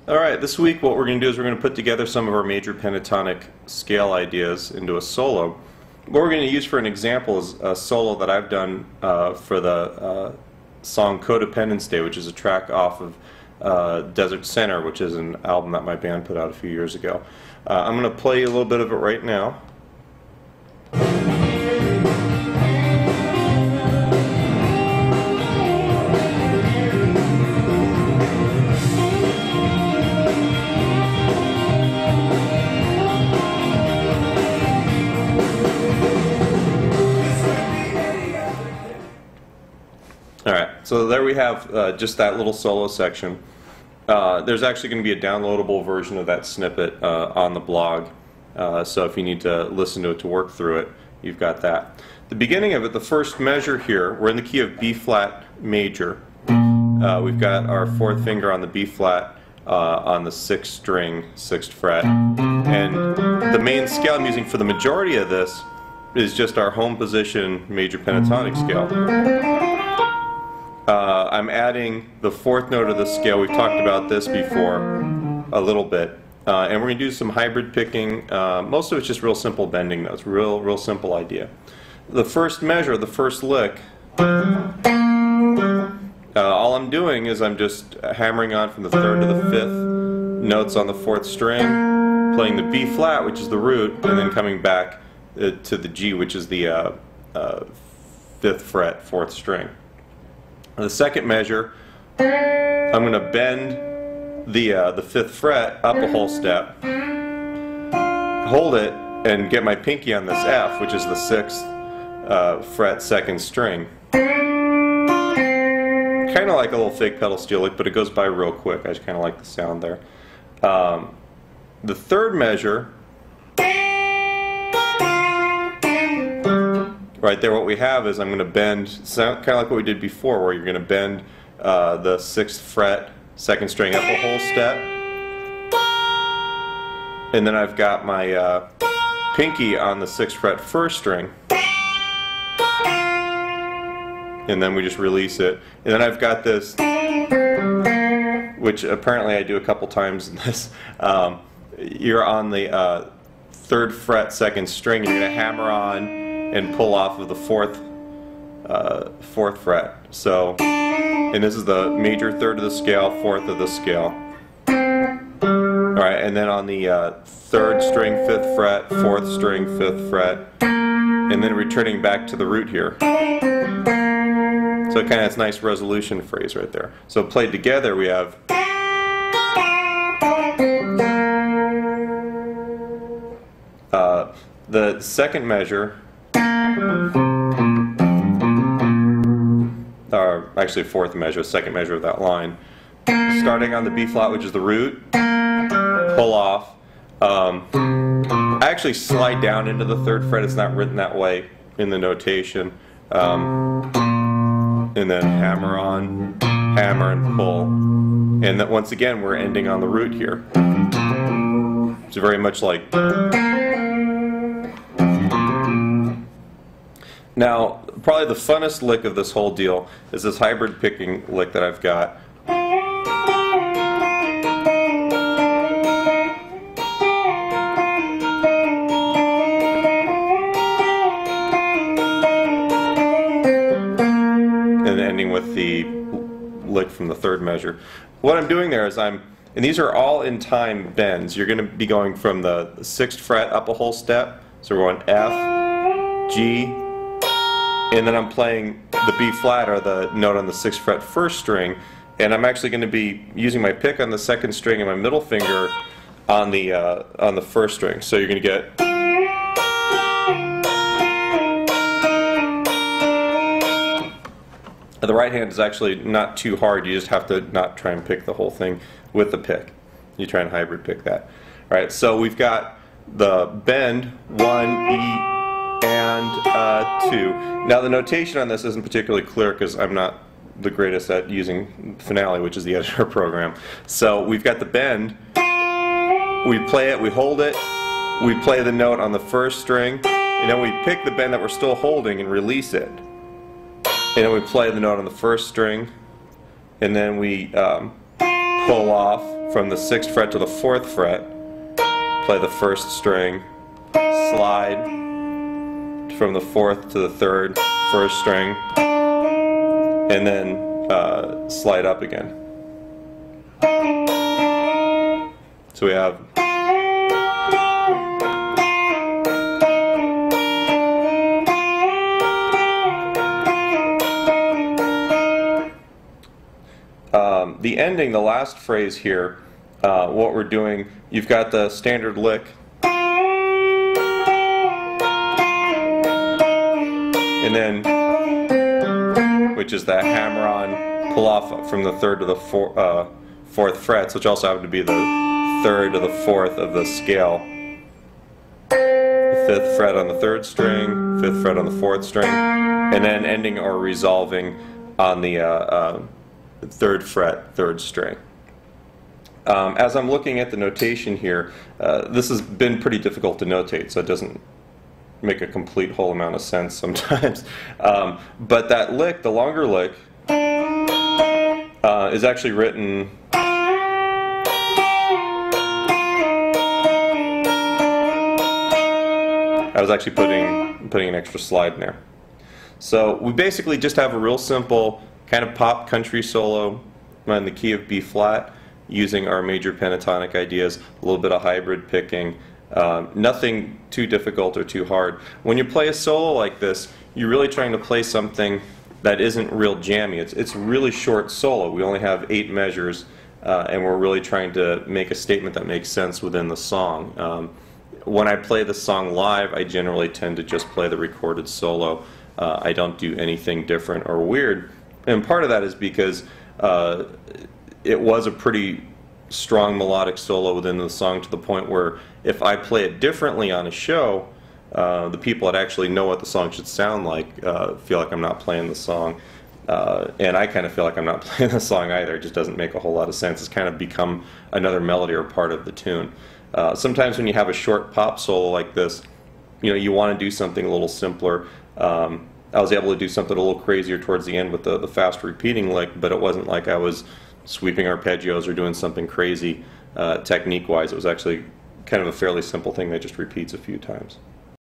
Alright, this week what we're going to do is we're going to put together some of our major pentatonic scale ideas into a solo. What we're going to use for an example is a solo that I've done for the song Codependence Day, which is a track off of Desert Center, which is an album that my band put out a few years ago. I'm going to play a little bit of it right now. Alright, so there we have just that little solo section. There's actually going to be a downloadable version of that snippet on the blog, so if you need to listen to it to work through it, you've got that. The beginning of it, the first measure here, we're in the key of B flat major. We've got our fourth finger on the B flat on the 6th string, 6th fret, and the main scale I'm using for the majority of this is just our home position major pentatonic scale. I'm adding the 4th note of the scale. We've talked about this before a little bit, and we're going to do some hybrid picking. Most of it's just real simple bending notes, real simple idea. The first measure, the first lick, all I'm doing is I'm just hammering on from the 3rd to the 5th notes on the 4th string, playing the B flat, which is the root, and then coming back to the G, which is the 5th fret, 4th string. The second measure, I'm going to bend the 5th fret up a whole step, hold it, and get my pinky on this F, which is the 6th fret, 2nd string. Kind of like a little fake pedal steel lick, but it goes by real quick. I just kind of like the sound there. The third measure, right there, what we have is I'm going to bend, kind of like what we did before, where you're going to bend the 6th fret, 2nd string up a whole step, and then I've got my pinky on the 6th fret, 1st string, and then we just release it. And then I've got this, which apparently I do a couple times in this. You're on the 3rd fret, 2nd string, you're going to hammer on and pull off of the 4th fret. So, and this is the major 3rd of the scale, 4th of the scale. Alright, and then on the 3rd string, 5th fret, 4th string, 5th fret, and then returning back to the root here. So it kind of has a nice resolution phrase right there. So played together we have the second measure, or actually 4th measure, 2nd measure of that line, starting on the B flat, which is the root, pull off. I actually slide down into the 3rd fret. It's not written that way in the notation, and then hammer on, hammer and pull, and that once again we're ending on the root here. It's very much like. Now, probably the funnest lick of this whole deal is this hybrid picking lick that I've got. And ending with the lick from the 3rd measure. What I'm doing there is and these are all in time bends. You're going to be going from the 6th fret up a whole step. So we're going F, G, and then I'm playing the B flat, or the note on the 6th fret, 1st string, and I'm actually going to be using my pick on the 2nd string and my middle finger on the 1st string. So you're going to get. The right hand is actually not too hard. You just have to not try and pick the whole thing with the pick. You try and hybrid pick that. All right. So we've got the bend 1, E, and 2. Now the notation on this isn't particularly clear because I'm not the greatest at using Finale, which is the editor program. So we've got the bend, we play it, we hold it, we play the note on the 1st string, and then we pick the bend that we're still holding and release it. And then we play the note on the 1st string, and then we pull off from the 6th fret to the 4th fret, play the 1st string, slide from the 4th to the 3rd, 1st string, and then slide up again. So we have the ending, the last phrase here, what we're doing, you've got the standard lick, and then, which is that hammer-on pull-off from the 3rd to the 4th frets, which also happen to be the 3rd to the 4th of the scale. The 5th fret on the 3rd string, 5th fret on the 4th string, and then ending or resolving on the 3rd fret, 3rd string. As I'm looking at the notation here, this has been pretty difficult to notate, so it doesn't make a complete whole amount of sense sometimes. But that lick, the longer lick, is actually written I was actually putting an extra slide in there. So we basically just have a real simple kind of pop country solo in the key of B flat, using our major pentatonic ideas, a little bit of hybrid picking, nothing too difficult or too hard. When you play a solo like this, you're really trying to play something that isn't real jammy. It's a really short solo. We only have 8 measures, and we're really trying to make a statement that makes sense within the song. When I play the song live, I generally tend to just play the recorded solo. I don't do anything different or weird. And part of that is because it was a pretty strong melodic solo within the song, to the point where if I play it differently on a show, the people that actually know what the song should sound like feel like I'm not playing the song. And I kind of feel like I'm not playing the song either. It just doesn't make a whole lot of sense. It's kind of become another melody or part of the tune. Sometimes when you have a short pop solo like this, you want to do something a little simpler. I was able to do something a little crazier towards the end with the fast repeating lick, but it wasn't like I was sweeping arpeggios or doing something crazy technique-wise. It was actually kind of a fairly simple thing that just repeats a few times.